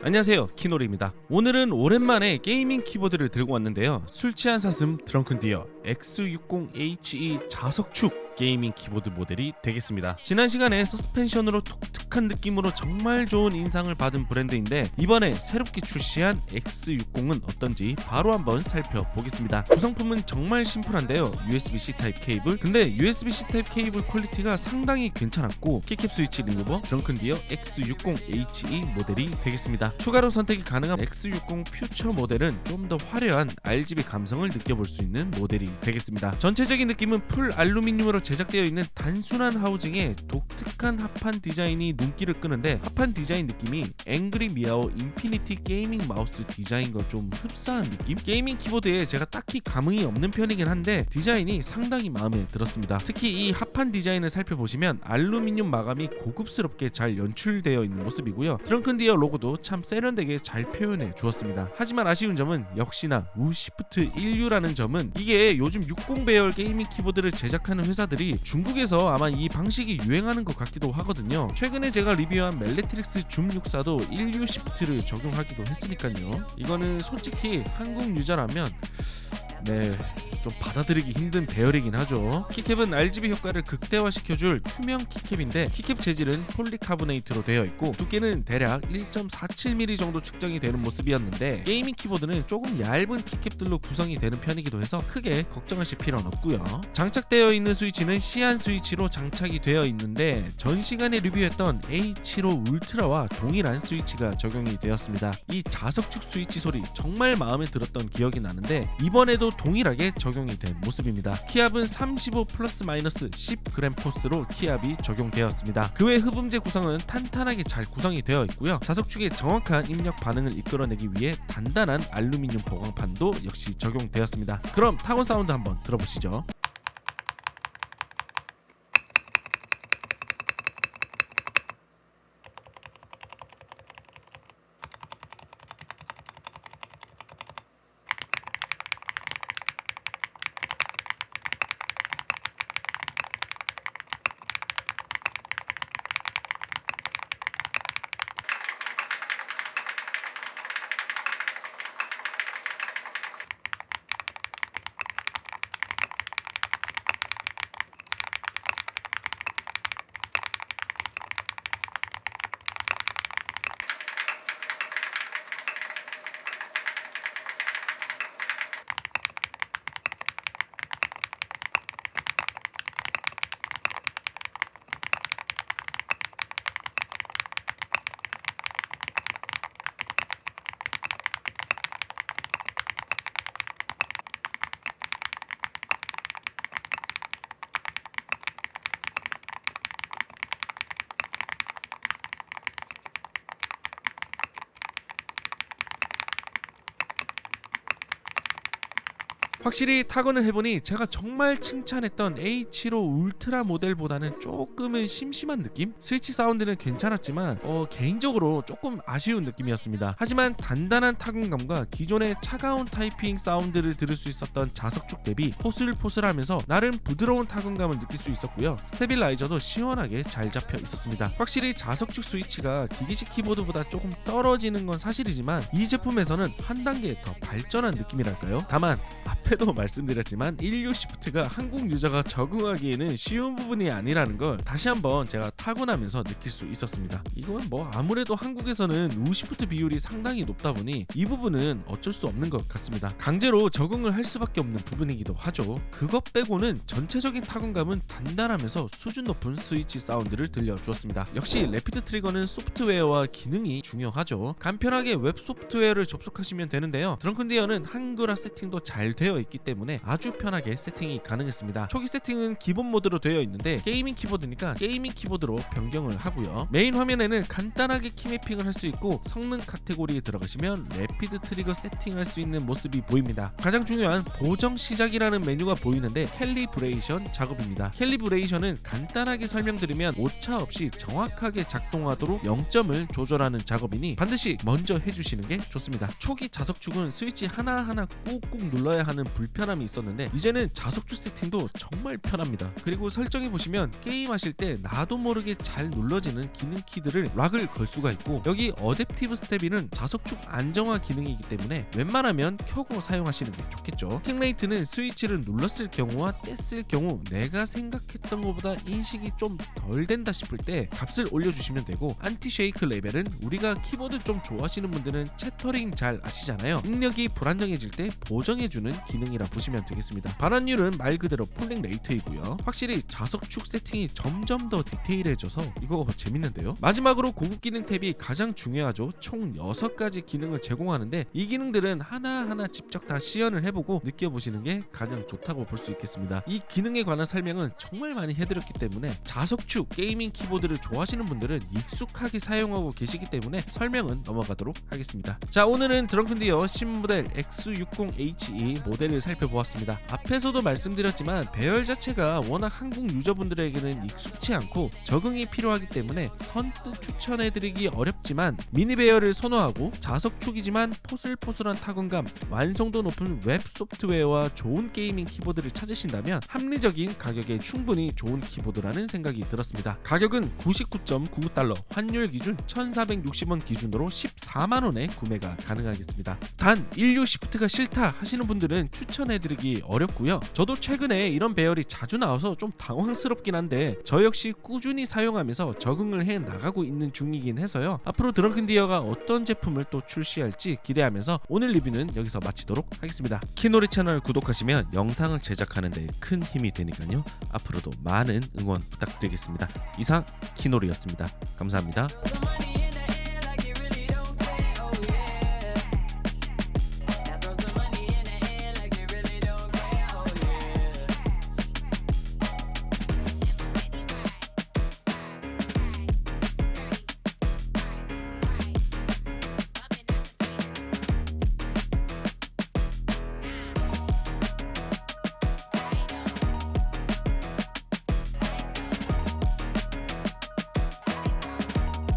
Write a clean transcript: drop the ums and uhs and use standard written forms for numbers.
안녕하세요, 키노리입니다. 오늘은 오랜만에 게이밍 키보드를 들고 왔는데요, 술 취한 사슴 드렁큰 디어 X60HE 자석축 게이밍 키보드 모델이 되겠습니다. 지난 시간에 서스펜션으로 독특한 느낌으로 정말 좋은 인상을 받은 브랜드인데, 이번에 새롭게 출시한 X60은 어떤지 바로 한번 살펴보겠습니다. 구성품은 정말 심플한데요, USB-C 타입 케이블. 근데 USB-C 타입 케이블 퀄리티가 상당히 괜찮았고, 키캡 스위치 리무버 드렁큰 디어 X60HE 모델이 되겠습니다. 추가로 선택이 가능한 X60 퓨처 모델은 좀 더 화려한 RGB 감성을 느껴볼 수 있는 모델이 되겠습니다. 전체적인 느낌은 풀 알루미늄으로 제작되어 있는 단순한 하우징에 독특한 합판 디자인이 눈길을 끄는데, 합판 디자인 느낌이 앵그리 미아오 인피니티 게이밍 마우스 디자인과 좀 흡사한 느낌? 게이밍 키보드에 제가 딱히 감흥이 없는 편이긴 한데 디자인이 상당히 마음에 들었습니다. 특히 이 합판 디자인을 살펴보시면 알루미늄 마감이 고급스럽게 잘 연출되어 있는 모습이고요, 드렁큰 디어 로고도 참 세련되게 잘 표현해 주었습니다. 하지만 아쉬운 점은 역시나 우시프트 1U라는 점은, 이게 요즘 60배열 게이밍 키보드를 제작하는 회사들이 중국에서 아마 이 방식이 유행하는 것 같기도 하거든요. 최근에 제가 리뷰한 멜레트릭스 줌 64도 1U 시프트를 적용하기도 했으니까요. 이거는 솔직히 한국 유저라면 좀 받아들이기 힘든 배열이긴 하죠. 키캡은 RGB 효과를 극대화시켜줄 투명 키캡인데, 키캡 재질은 폴리카보네이트로 되어 있고 두께는 대략 1.47mm 정도 측정이 되는 모습이었는데, 게이밍 키보드는 조금 얇은 키캡들로 구성이 되는 편이기도 해서 크게 걱정하실 필요는 없고요. 장착되어 있는 스위치는 시안 스위치로 장착이 되어 있는데, 전 시간에 리뷰했던 A75 울트라와 동일한 스위치가 적용이 되었습니다. 이 자석축 스위치 소리 정말 마음에 들었던 기억이 나는데, 이번에도 동일하게 적용이 된 모습입니다. 키압은 35 플러스 마이너스 10g 포스로 키압이 적용되었습니다. 그 외 흡음재 구성은 탄탄하게 잘 구성이 되어 있고요, 자석축의 정확한 입력 반응을 이끌어내기 위해 단단한 알루미늄 보강판도 역시 적용되었습니다. 그럼 타건 사운드 한번 들어보시죠. 확실히 타건을 해보니 제가 정말 칭찬했던 A75 울트라 모델보다는 조금은 심심한 느낌? 스위치 사운드는 괜찮았지만 개인적으로 조금 아쉬운 느낌이었습니다. 하지만 단단한 타건감과 기존의 차가운 타이핑 사운드를 들을 수 있었던 자석축 대비 포슬포슬하면서 나름 부드러운 타건감을 느낄 수 있었고요, 스테빌라이저도 시원하게 잘 잡혀 있었습니다. 확실히 자석축 스위치가 기기식 키보드보다 조금 떨어지는 건 사실이지만, 이 제품에서는 한 단계 더 발전한 느낌이랄까요? 다만 앞에도 말씀드렸지만 1U 시프트가 한국 유저가 적응하기에는 쉬운 부분이 아니라는 걸 다시 한번 제가 타고 나면서 느낄 수 있었습니다. 이건 아무래도 한국에서는 우시프트 비율이 상당히 높다 보니 이 부분은 어쩔 수 없는 것 같습니다. 강제로 적응을 할 수밖에 없는 부분이기도 하죠. 그것 빼고는 전체적인 타건감은 단단하면서 수준 높은 스위치 사운드를 들려주었습니다. 역시 래피드 트리거는 소프트웨어와 기능이 중요하죠. 간편하게 웹 소프트웨어를 접속하시면 되는데요, 드렁큰 디어는 한글화 세팅도 잘 되어 있기 때문에 아주 편하게 세팅이 가능했습니다. 초기 세팅은 기본 모드로 되어 있는데, 게이밍 키보드니까 게이밍 키보드로 변경을 하고요, 메인 화면에는 간단하게 키매핑을 할 수 있고, 성능 카테고리에 들어가시면 래피드 트리거 세팅할 수 있는 모습이 보입니다. 가장 중요한 보정 시작이라는 메뉴가 보이는데, 캘리브레이션 작업입니다. 캘리브레이션은 간단하게 설명드리면 오차 없이 정확하게 작동하도록 0점을 조절하는 작업이니 반드시 먼저 해주시는 게 좋습니다. 초기 자석축은 스위치 하나하나 꾹꾹 눌러야 하는 불편함이 있었는데 이제는 자석축 세팅도 정말 편합니다. 그리고 설정해 보시면 게임하실 때 나도 모르게 잘 눌러지는 기능 키들을 락을 걸 수가 있고, 여기 어댑티브 스텝이는 자석축 안정화 기능이기 때문에 웬만하면 켜고 사용하시는 게 좋겠죠. 틱레이트는 스위치를 눌렀을 경우와 뗐을 경우 내가 생각했던 것보다 인식이 좀 덜 된다 싶을 때 값을 올려주시면 되고, 안티 쉐이크 레벨은 우리가 키보드 좀 좋아하시는 분들은 채터링 잘 아시잖아요. 입력이 불안정해질 때 보정해주는 기능이라 보시면 되겠습니다. 반환율은 말 그대로 폴링 레이트이고요. 확실히 자석축 세팅이 점점 더 디테일해져서 이거 재밌는데요. 마지막으로 고급 기능 탭이 가장 중요하죠. 총 6가지 기능을 제공하는데 이 기능들은 하나하나 직접 다 시연을 해보고 느껴보시는 게 가장 좋다고 볼 수 있겠습니다. 이 기능에 관한 설명은 정말 많이 해드렸기 때문에 자석축 게이밍 키보드를 좋아하시는 분들은 익숙하게 사용하고 계시기 때문에 설명은 넘어가도록 하겠습니다. 자, 오늘은 드렁큰디어 신모델 X60HE 모델을 살펴보았습니다. 앞에서도 말씀드렸지만 배열 자체가 워낙 한국 유저분들에게는 익숙치 않고 적응이 필요하기 때문에 선뜻 추천해드리기 어렵지만, 미니 배열을 선호하고 자석축이지만 포슬포슬한 타건감, 완성도 높은 웹 소프트웨어와 좋은 게이밍 키보드를 찾으신다면 합리적인 가격에 충분히 좋은 키보드라는 생각이 들었습니다. 가격은 99.99달러, 환율 기준 1460원 기준으로 14만원에 구매가 가능하겠습니다. 단 인류 시프트가 싫다 하시는 분들은 추천해드리기 어렵고요. 저도 최근에 이런 배열이 자주 나와서 좀 당황스럽긴 한데 저 역시 꾸준히 사용하면서 적응을 해 나가고 있는 중이긴 해서요. 앞으로 드렁큰디어가 어떤 제품을 또 출시할지 기대하면서 오늘 리뷰는 여기서 마치도록 하겠습니다. 키노리 채널 구독하시면 영상을 제작하는 데 큰 힘이 되니까요. 앞으로도 많은 응원 부탁드리겠습니다. 이상 키노리였습니다. 감사합니다.